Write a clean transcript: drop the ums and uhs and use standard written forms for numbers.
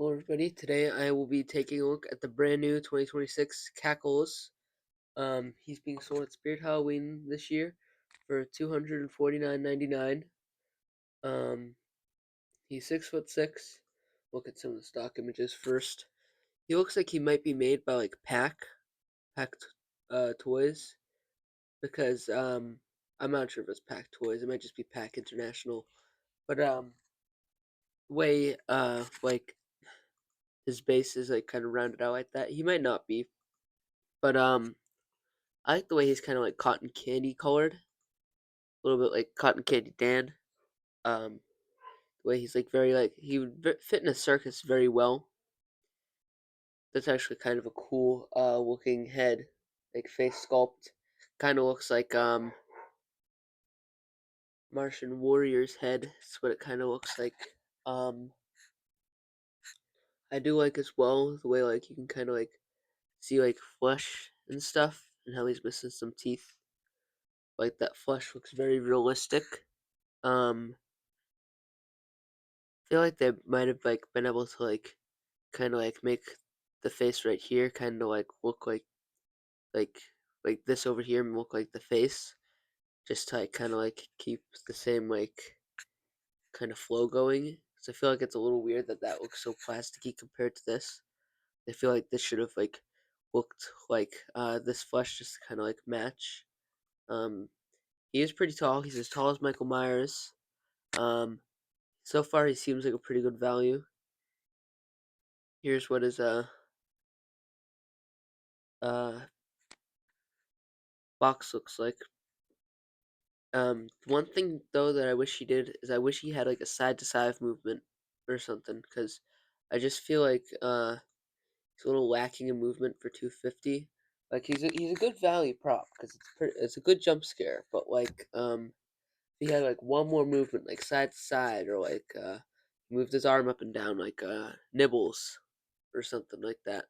Hello, everybody. Today I will be taking a look at the brand new 2026 Cackles. He's being sold at Spirit Halloween this year for $249.99. Um, he's 6'6". Look at some of the stock images first. He looks like he might be made by like Pack Toys, because I'm not sure if it's Pack Toys. It might just be Pack International. But way like his base is like kind of rounded out like that. He might not be, but I like the way he's kind of like cotton candy colored, a little bit like Cotton Candy Dan. The way he's like very like he would fit in a circus very well. That's actually kind of a cool looking head, like face sculpt. Kind of looks like Martian Warrior's head. That's what it kind of looks like. Um, I do like as well the way like you can kind of like see like flesh and stuff, and how he's missing some teeth. Like that flesh looks very realistic. Feel like they might have like been able to like kind of like make the face right here kind of like look like like this over here and look like the face, just to like kind of like keep the same like kind of flow going. So I feel like it's a little weird that that looks so plasticky compared to this. I feel like this should have like looked like this flesh just kind of like match. Um, he is pretty tall. He's as tall as Michael Myers. Um, so far he seems like a pretty good value. Here's what his uh box looks like. One thing though that I wish he did is I wish he had like a side to side movement or something, because I just feel like he's a little lacking in movement for 250. Like he's a good value prop because it's a good jump scare, but like if he had like one more movement like side to side, or like moved his arm up and down like Nibbles or something like that.